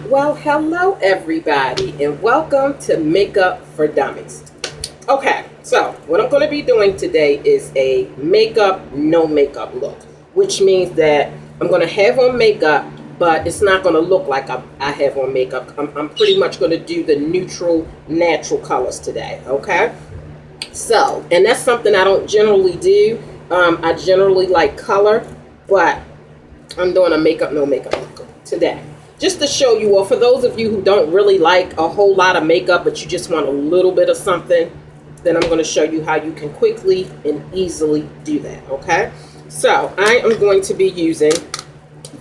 Well, hello everybody, and welcome to Makeup for Dummies. Okay, so what I'm going to be doing today is a makeup, no makeup look, which means that I'm going to have on makeup, but it's not going to look like I have on makeup. I'm pretty much going to do the neutral, natural colors today, okay? So, and that's something I don't generally do. I generally like color, but I'm doing a makeup, no makeup look today. Just to show you all, for those of you who don't really like a whole lot of makeup, but you just want a little bit of something, then I'm going to show you how you can quickly and easily do that, okay? So, I am going to be using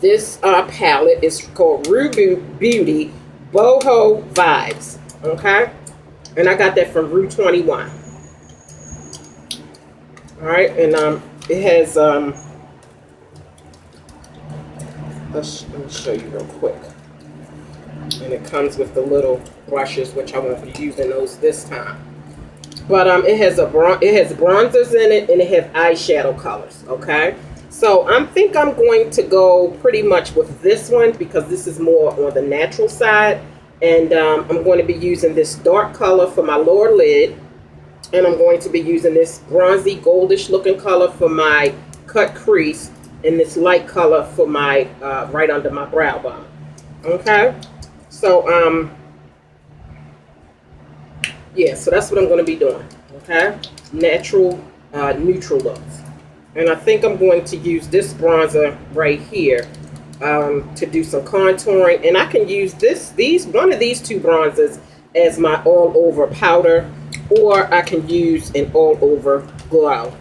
this palette. It's called Rue Beauty Boho Vibes, okay? And I got that from Rue 21. Alright, and it has, let me show you real quick. And it comes with the little brushes, which I won't be using those this time. But it has bronzers in it, and it has eyeshadow colors. Okay, so I think I'm going to go pretty much with this one because this is more on the natural side. And I'm going to be using this dark color for my lower lid, and I'm going to be using this bronzy goldish looking color for my cut crease, and this light color for my right under my brow bone. Okay, so yeah, so that's what I'm going to be doing. Okay, natural, neutral looks, and I think I'm going to use this bronzer right here to do some contouring, and I can use one of these two bronzers as my all over powder, or I can use an all over glow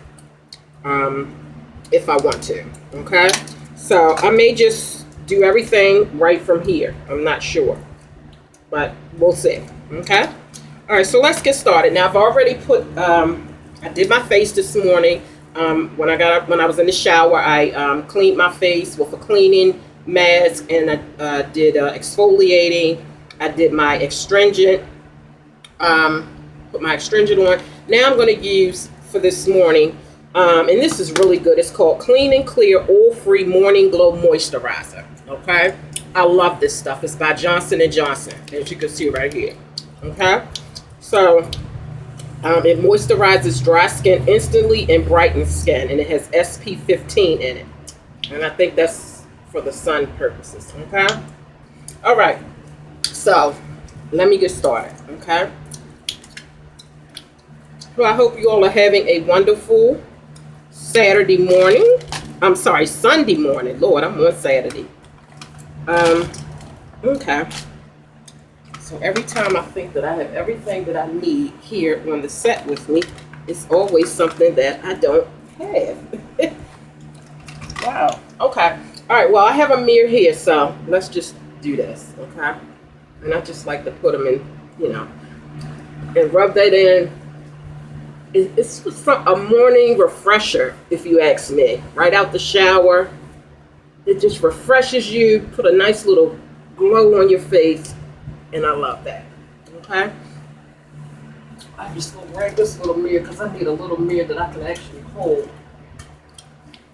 if I want to. Okay, so I may just do everything right from here. I'm not sure, but we'll see. Okay, all right, so let's get started. Now I've already put I did my face this morning. When I was in the shower, I cleaned my face with a cleaning mask, and I did exfoliating. I did my astringent, put my astringent on. Now I'm going to use for this morning, and this is really good. It's called Clean and Clear Oil-Free Morning Glow Moisturizer. Okay, I love this stuff. It's by Johnson & Johnson, as you can see right here. Okay, so it moisturizes dry skin instantly and brightens skin, and it has SP15 in it, and I think that's for the sun purposes. Okay, all right, so let me get started. Okay, well, I hope you all are having a wonderful Saturday morning. I'm sorry, Sunday morning. Lord, I'm on Saturday. Okay. So every time I think that I have everything that I need here on the set with me, it's always something that I don't have. Wow. Okay. All right. Well, I have a mirror here, so let's just do this. Okay. And I just like to put them in, and rub that in. It's a morning refresher, if you ask me. Right out the shower. It just refreshes you, put a nice little glow on your face, and I love that. Okay? I'm just going to grab this little mirror because I need a little mirror that I can actually hold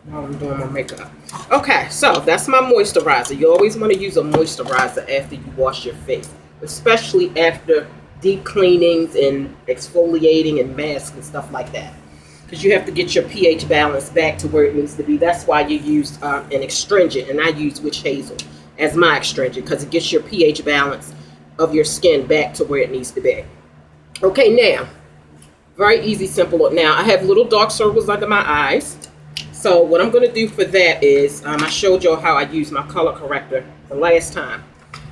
while I'm doing my makeup. Okay, so that's my moisturizer. You always want to use a moisturizer after you wash your face, especially after deep cleanings and exfoliating and masks and stuff like that, because you have to get your pH balance back to where it needs to be. That's why you use an astringent, and I use witch hazel as my astringent because it gets your pH balance of your skin back to where it needs to be. Okay, now, very easy, simple. Now, I have little dark circles under my eyes. So what I'm going to do for that is, I showed y'all how I use my color corrector the last time.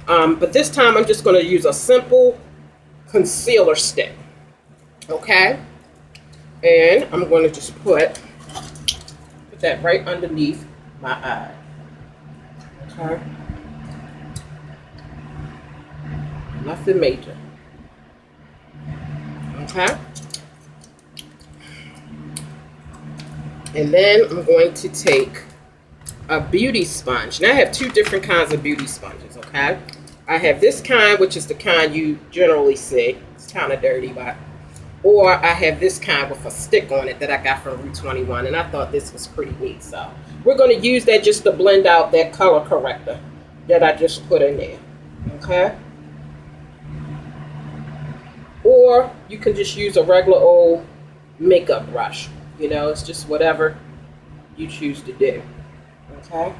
But this time, I'm just going to use a simple concealer stick. Okay? And I'm going to just put that right underneath my eye. Okay? Nothing major. Okay? And then I'm going to take a beauty sponge. Now I have two different kinds of beauty sponges, okay? I have this kind, which is the kind you generally see. It's kind of dirty, but or I have this kind with a stick on it that I got from Rue 21, and I thought this was pretty neat. So we're going to use that just to blend out that color corrector that I just put in there. Okay. Or you can just use a regular old makeup brush. You know, it's just whatever you choose to do. Okay.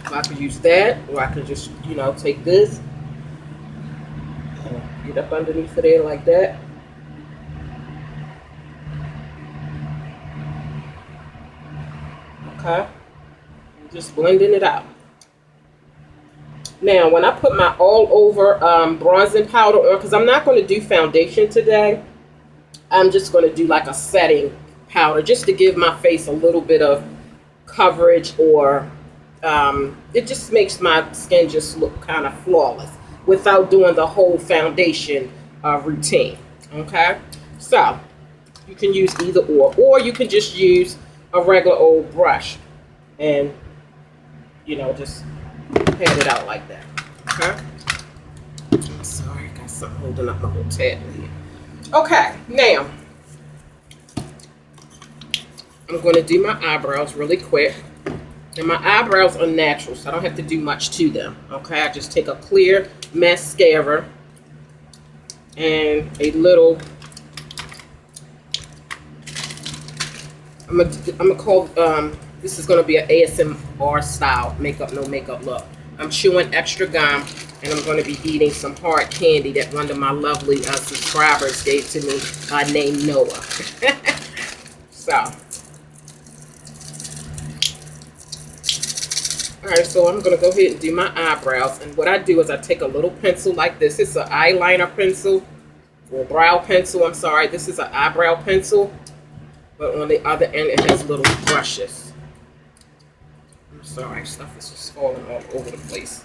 I could use that, or I could just, you know, take this and get up underneath of there like that. Okay. Just blending it out. Now, when I put my all over bronzing powder on, because I'm not going to do foundation today, I'm just going to do like a setting powder just to give my face a little bit of coverage, or it just makes my skin just look kind of flawless without doing the whole foundation routine. Okay, so you can use either or you can just use a regular old brush and, you know, just pat it out like that. Okay. I'm sorry, I got something holding up my little tablet here. Okay, now I'm going to do my eyebrows really quick. And my eyebrows are natural, so I don't have to do much to them. Okay, I just take a clear mascara and a little, I'm gonna call, this is gonna be an ASMR style makeup, no makeup look. I'm chewing extra gum, and I'm gonna be eating some hard candy that one of my lovely subscribers gave to me, named Noah. So. Alright, so I'm going to go ahead and do my eyebrows. And what I do is I take a little pencil like this. It's an eyeliner pencil, or brow pencil, I'm sorry. This is an eyebrow pencil. But on the other end, it has little brushes. I'm sorry, stuff is just falling all over the place.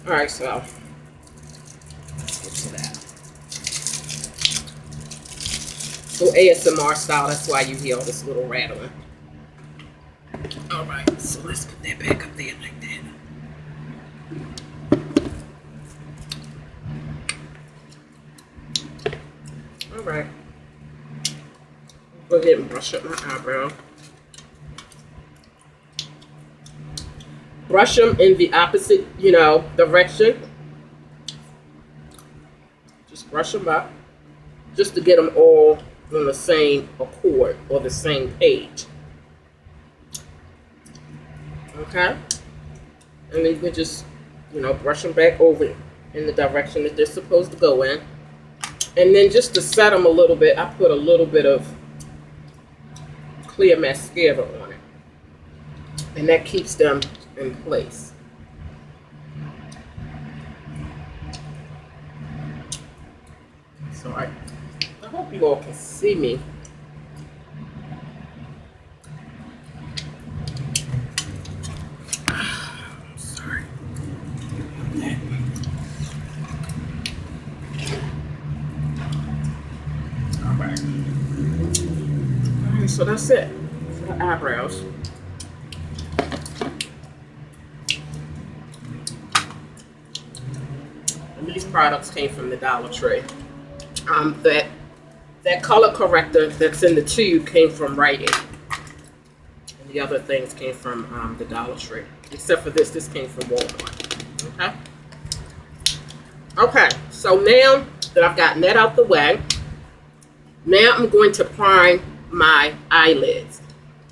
Alright, so let's get to that. So ASMR style, that's why you hear all this little rattling. Alright, so let's put that back up there like that. Alright. Go ahead and brush up my eyebrow. Brush them in the opposite, you know, direction. Just brush them up. Just to get them all on the same accord or the same page. Okay, and then you just, you know, brush them back over in the direction that they're supposed to go in. And then just to set them a little bit, I put a little bit of clear mascara on it. And that keeps them in place. So I hope you all can see me. So that's it for the eyebrows. And these products came from the Dollar Tree. That color corrector that's in the tube came from Rite Aid. And the other things came from the Dollar Tree. Except for this came from Walmart. Okay? Okay, so now that I've gotten that out the way, now I'm going to prime my eyelids.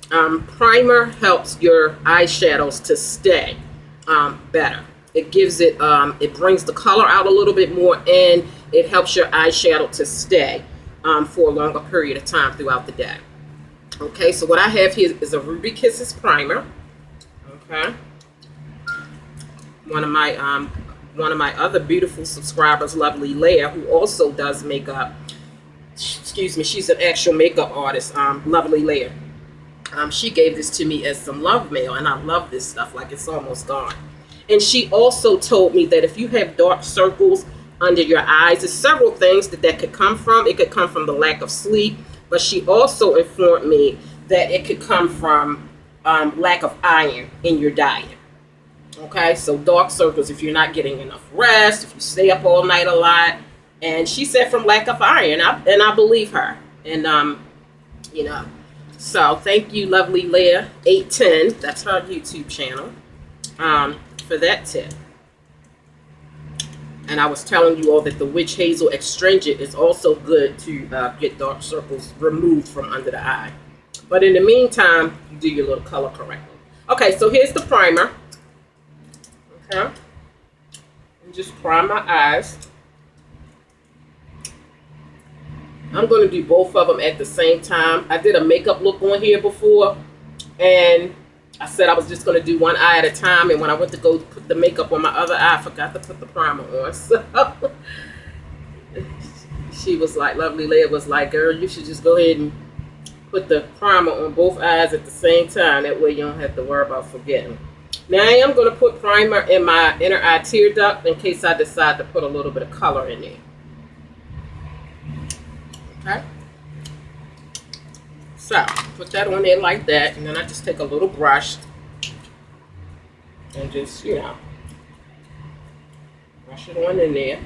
Primer helps your eyeshadows to stay better. It gives it, it brings the color out a little bit more, and it helps your eyeshadow to stay for a longer period of time throughout the day. Okay, so what I have here is a Ruby Kisses primer. Okay, one of my other beautiful subscribers, lovely Laya, who also does makeup. Excuse me, she's an actual makeup artist, lovely Laya. She gave this to me as some love mail, and I love this stuff like it's almost gone. And she also told me that if you have dark circles under your eyes, there's several things that could come from. It could come from the lack of sleep, but she also informed me that it could come from lack of iron in your diet. Okay, so dark circles, if you're not getting enough rest, if you stay up all night a lot. And she said from lack of iron, and I believe her. And, you know, so thank you, lovely Laya 810. That's her YouTube channel. for that tip. And I was telling you all that the Witch Hazel Astringent is also good to get dark circles removed from under the eye. But in the meantime, you do your little color correcting. Okay, so here's the primer. Okay. And just prime my eyes. I'm going to do both of them at the same time. I did a makeup look on here before, and I said I was just going to do one eye at a time, and when I went to go put the makeup on my other eye, I forgot to put the primer on. So she was like, lovely Laya was like, girl, you should just go ahead and put the primer on both eyes at the same time. That way you don't have to worry about forgetting. Now I am going to put primer in my inner eye tear duct in case I decide to put a little bit of color in there. Okay, so put that on there like that, and then I just take a little brush and just, you know, brush it on in there.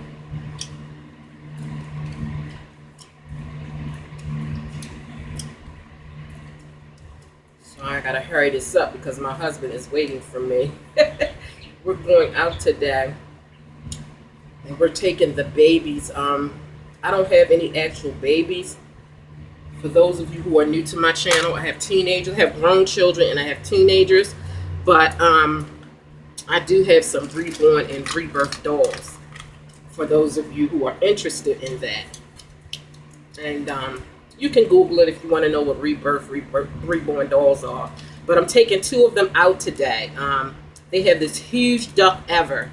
So I gotta hurry this up because my husband is waiting for me. We're going out today, and we're taking the babies. I don't have any actual babies. For those of you who are new to my channel, I have teenagers, I have grown children, and I have teenagers. But I do have some reborn and rebirth dolls for those of you who are interested in that. And you can Google it if you want to know what reborn dolls are. But I'm taking 2 of them out today. They have this huge duck ever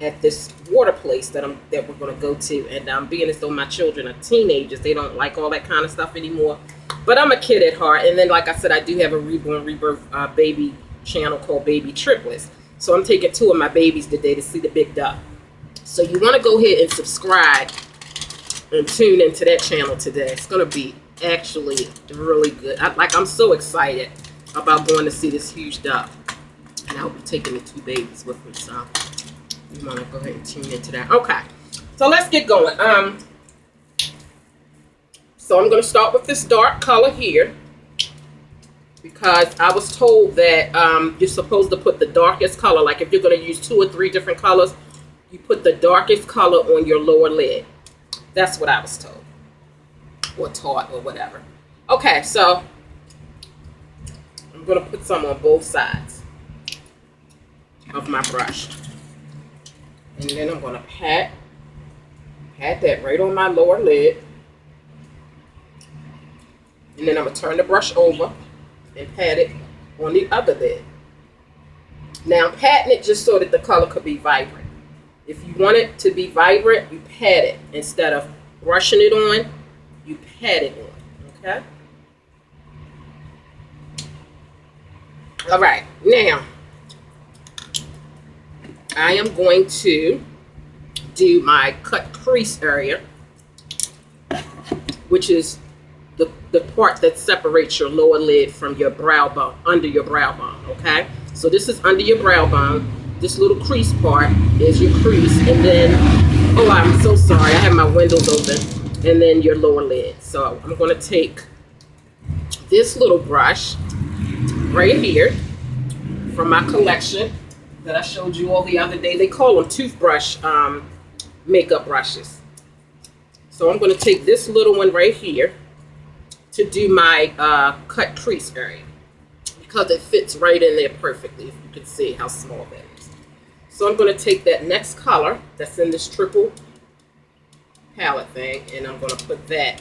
at this water place that we're going to go to, and being as though my children are teenagers, they don't like all that kind of stuff anymore. But I'm a kid at heart, and then like I said, I do have a reborn rebirth baby channel called Baby Triplets. So I'm taking 2 of my babies today to see the big duck. So you want to go ahead and subscribe and tune into that channel today. It's going to be actually really good. I'm so excited about going to see this huge duck, and I'll be taking the 2 babies with me. So you want to go ahead and tune into that. Okay, so let's get going. So I'm going to start with this dark color here, because I was told that you're supposed to put the darkest color. Like if you're going to use 2 or 3 different colors, you put the darkest color on your lower lid. That's what I was told, or taught, or whatever. Okay, so I'm going to put some on both sides of my brush. And then I'm going to pat that right on my lower lid. And then I'm going to turn the brush over and pat it on the other lid. Now I'm patting it just so that the color could be vibrant. If you want it to be vibrant, you pat it. Instead of brushing it on, you pat it on. Okay? All right. Now, I am going to do my cut crease area, which is the part that separates your lower lid from your brow bone, under your brow bone, okay? So this is under your brow bone. This little crease part is your crease, and then, oh, I'm so sorry, I have my windows open, and then your lower lid. So I'm going to take this little brush right here from my collection that I showed you all the other day. They call them toothbrush makeup brushes. So I'm going to take this little one right here to do my cut crease area, because it fits right in there perfectly, if you can see how small that is. So I'm going to take that next color that's in this triple palette thing, and I'm going to put that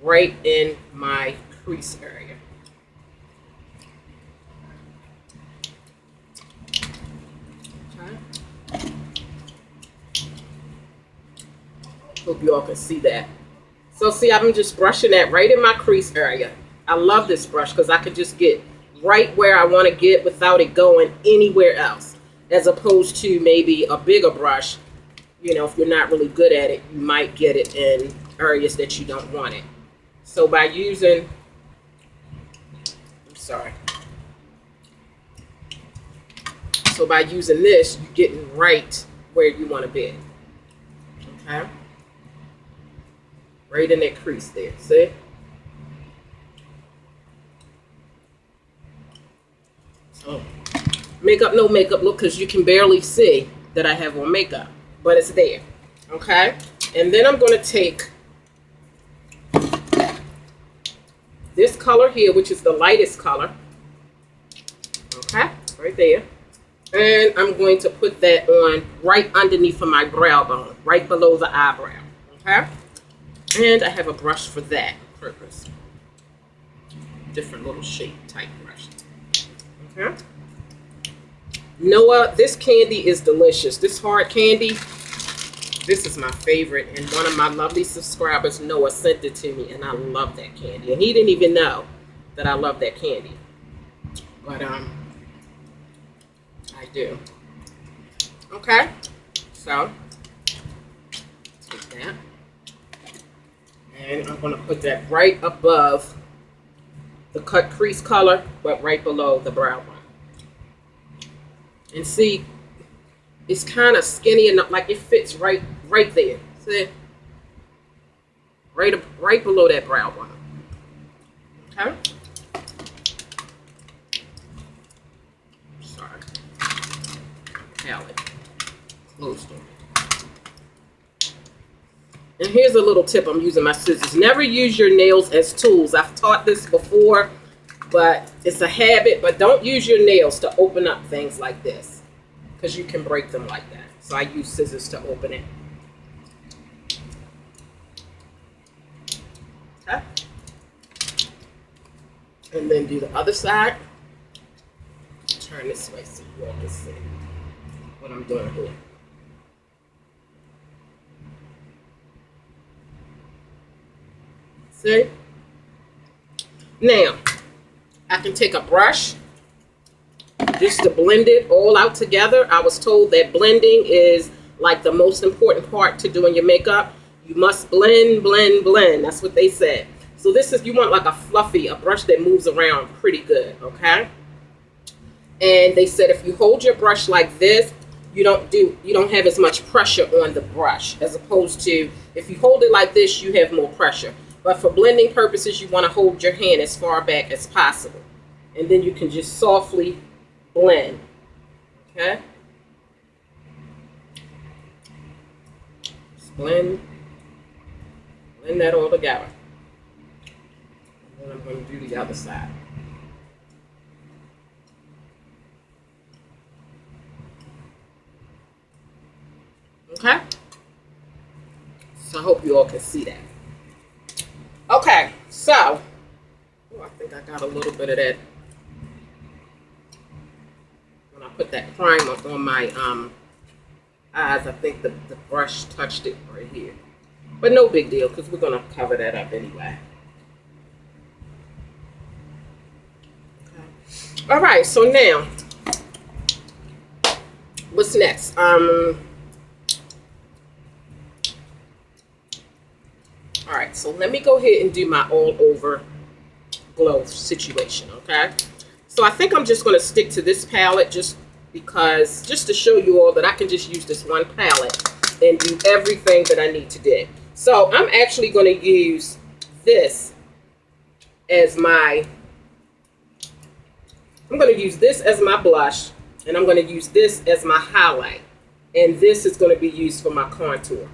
right in my crease area. Okay. Hope you all can see that. So see, I'm just brushing that right in my crease area. I love this brush because I could just get right where I want to get without it going anywhere else. As opposed to maybe a bigger brush, you know, if you're not really good at it, you might get it in areas that you don't want it. So by using, So by using this, you're getting right where you want to be. Okay? Right in that crease there, see? So Makeup, no makeup look, because you can barely see that I have on makeup, but it's there. Okay, and then I'm going to take this color here, which is the lightest color. Okay, right there. And I'm going to put that on right underneath of my brow bone, right below the eyebrow. Okay, and I have a brush for that purpose. Different little shape type brush. Okay. Noah, this candy is delicious. This hard candy, this is my favorite. And one of my lovely subscribers, Noah, sent it to me. And I love that candy. And he didn't even know that I love that candy. But, I do. Okay. So, take that. And I'm going to put that right above the cut crease color, but right below the brow bone. And see, it's kind of skinny enough, like it fits right there. See? Right below that brow bone. Okay? Sorry. Palette. Closed on. And here's a little tip. I'm using my scissors. Never use your nails as tools. I've taught this before, but it's a habit. But don't use your nails to open up things like this, because you can break them like that. So I use scissors to open it. Okay. And then do the other side. Turn this way so you all can see what I'm doing here. See? Now, I can take a brush just to blend it all out together. I was told that blending is like the most important part to doing your makeup. You must blend, blend, blend. That's what they said. So this is, you want like a brush that moves around pretty good, okay? And they said if you hold your brush like this, you don't have as much pressure on the brush, as opposed to if you hold it like this, you have more pressure. But for blending purposes, you want to hold your hand as far back as possible. And then you can just softly blend. Okay? Just blend that all together. And then I'm going to do the other side. Okay? So I hope you all can see that. Okay, so I think I got a little bit of that when I put that primer on my eyes. I think the brush touched it right here, but no big deal because we're gonna cover that up anyway. Okay. All right, so now what's next? All right, so let me go ahead and do my all over glow situation, okay? So I think I'm just going to stick to this palette just to show you all that I can just use this one palette and do everything that I need to do. So I'm actually going to use this as my blush, and I'm going to use this as my highlight, and this is going to be used for my contour.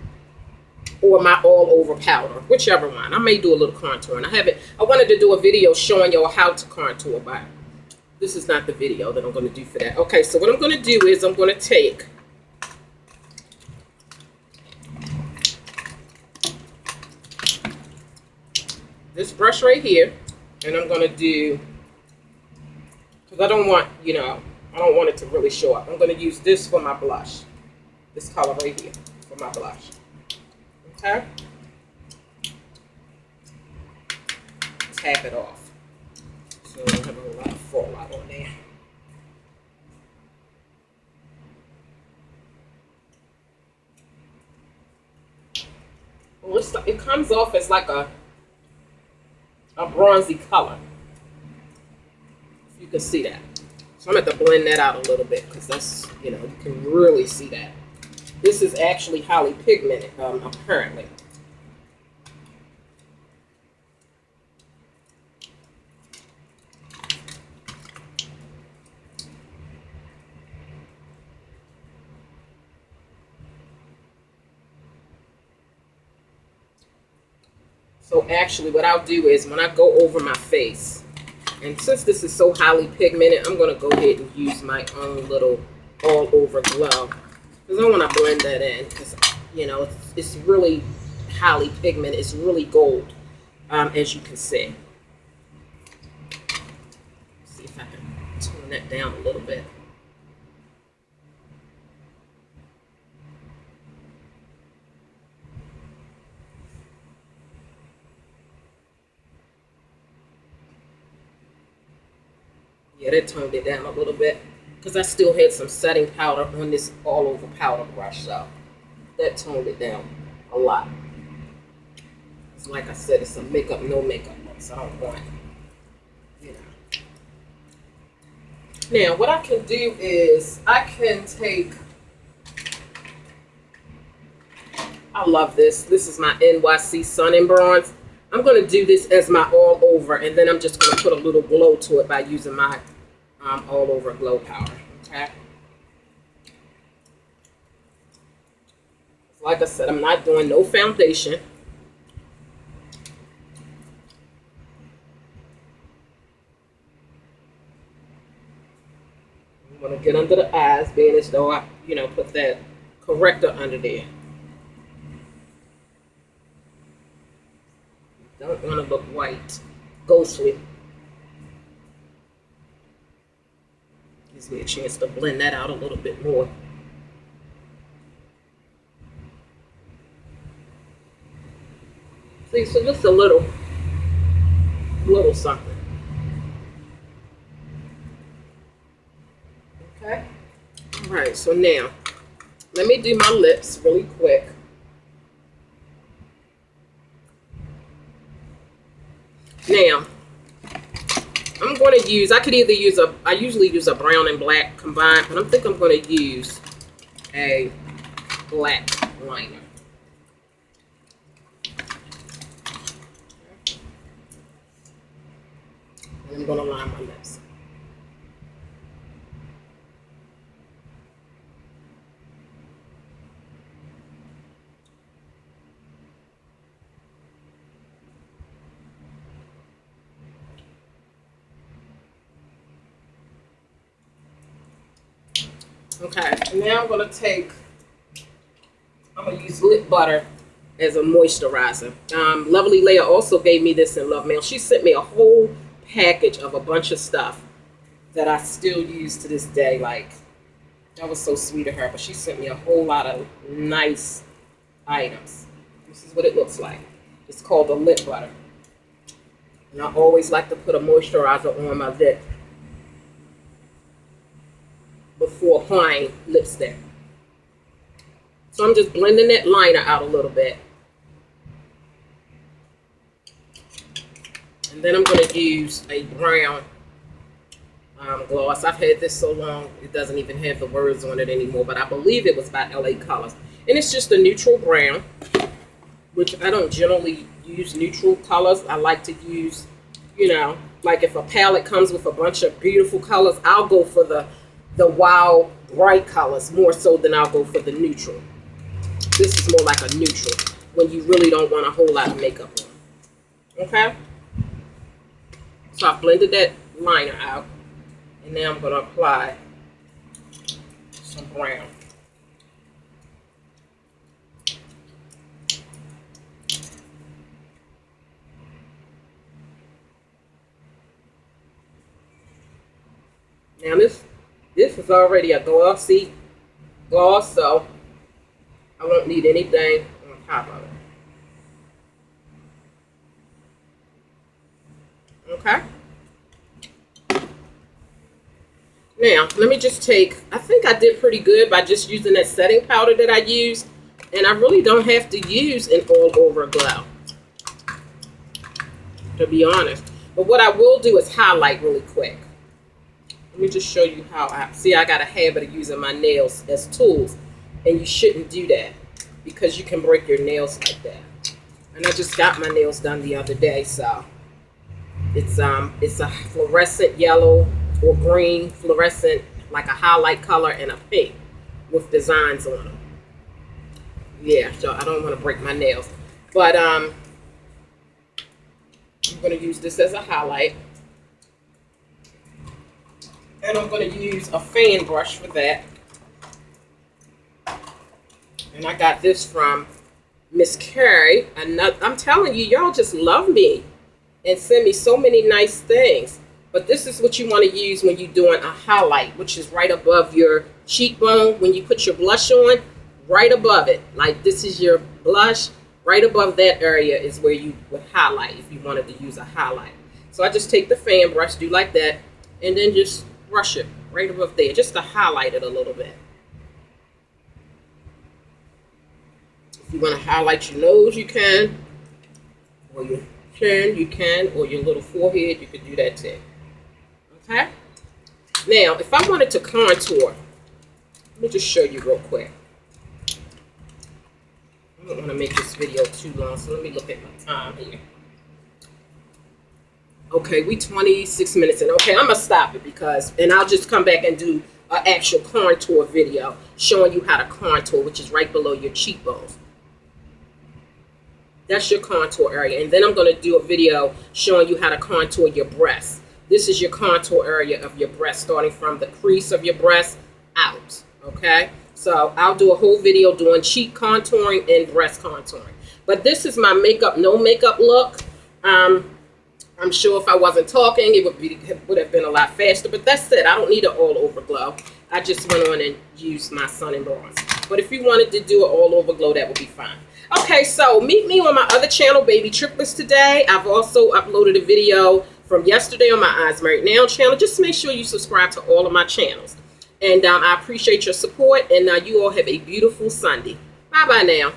Or my all-over powder, whichever one. I may do a little contouring. I wanted to do a video showing y'all how to contour, but this is not the video that I'm going to do for that. Okay, so what I'm going to do is I'm going to take this brush right here, and I'm going to do, because I don't want it to really show up. I'm going to use this for my blush. This color right here for my blush. Okay. Tap it off so I don't have a lot of fallout on there. Well, it comes off as like a bronzy color, if you can see that. So I'm going to have to blend that out a little bit because that's, you can really see that. This is actually highly pigmented, apparently. So actually what I'll do is when I go over my face, and since this is so highly pigmented, I'm going to go ahead and use my own little all over glow. Because I want to blend that in. Because, you know, it's really highly pigmented. It's really gold, as you can see. Let's see if I can tone that down a little bit. Yeah, that toned it down a little bit because I still had some setting powder on this all over powder brush, so that toned it down a lot. It's like I said, it's a makeup, no makeup look, so I don't want, you know. Now, what I can do is I can take, I love this. This is my NYC Sun and Bronze. I'm going to do this as my all over, and then I'm just going to put a little glow to it by using my all over glow powder. Okay. Like I said, I'm not doing no foundation. I'm going to get under the eyes, being as though I, you know, put that corrector under there. Don't want to look white, ghostly. Gives me a chance to blend that out a little bit more. See, so just a little something. Okay. All right. So now, let me do my lips really quick. Now, I'm going to use, I could either use I usually use a brown and black combined, but I think I'm going to use a black liner. And I'm going to line my lips. Okay, now I'm going to use lip butter as a moisturizer. Lovely Laya also gave me this in Love Mail. She sent me a whole package of a bunch of stuff that I still use to this day. Like, that was so sweet of her, but she sent me a whole lot of nice items. This is what it looks like. It's called the lip butter. And I always like to put a moisturizer on my lip before applying lipstick. So I'm just blending that liner out a little bit. And then I'm going to use a brown gloss. I've had this so long, it doesn't even have the words on it anymore, but I believe it was by LA Colors. And it's just a neutral brown, which I don't generally use neutral colors. I like to use, you know, like if a palette comes with a bunch of beautiful colors, I'll go for the wild bright colors more so than I'll go for the neutral. This is more like a neutral when you really don't want a whole lot of makeup on. Okay? So I blended that liner out, and now I'm going to apply some brown. Now this is already a glossy gloss, so I won't need anything on top of it. Okay. Now, let me just take, I think I did pretty good by just using that setting powder that I used. And I really don't have to use an all-over glow, to be honest. But what I will do is highlight really quick. Let me just show you how I got a habit of using my nails as tools. And you shouldn't do that because you can break your nails like that. And I just got my nails done the other day, so it's a fluorescent yellow or green fluorescent, like a highlight color, and a pink with designs on them. Yeah, so I don't want to break my nails. But I'm going to use this as a highlight. And I'm going to use a fan brush for that. And I got this from Miss Carrie. I'm telling you, y'all just love me and send me so many nice things. But this is what you want to use when you're doing a highlight, which is right above your cheekbone. When you put your blush on, right above it. Like this is your blush. Right above that area is where you would highlight if you wanted to use a highlight. So I just take the fan brush, do like that, and then just brush it right above there, just to highlight it a little bit. If you want to highlight your nose, you can, or your chin, you can, or your little forehead, you can do that too. Okay? Now, if I wanted to contour, let me just show you real quick. I don't want to make this video too long, so let me look at my time here. Okay, we 26 minutes in. Okay, I'm going to stop it and I'll just come back and do an actual contour video showing you how to contour, which is right below your cheekbones. That's your contour area. And then I'm going to do a video showing you how to contour your breast. This is your contour area of your breast, starting from the crease of your breast out. Okay? So I'll do a whole video doing cheek contouring and breast contouring. But this is my makeup, no makeup look. I'm sure if I wasn't talking, it would have been a lot faster. But that's it. I don't need an all over glow. I just went on and used my sun and bronze. But if you wanted to do an all over glow, that would be fine. Okay, so meet me on my other channel, Baby Triplets, today. I've also uploaded a video from yesterday on my Eyes Married Now channel. Just make sure you subscribe to all of my channels. And I appreciate your support. And you all have a beautiful Sunday. Bye-bye now.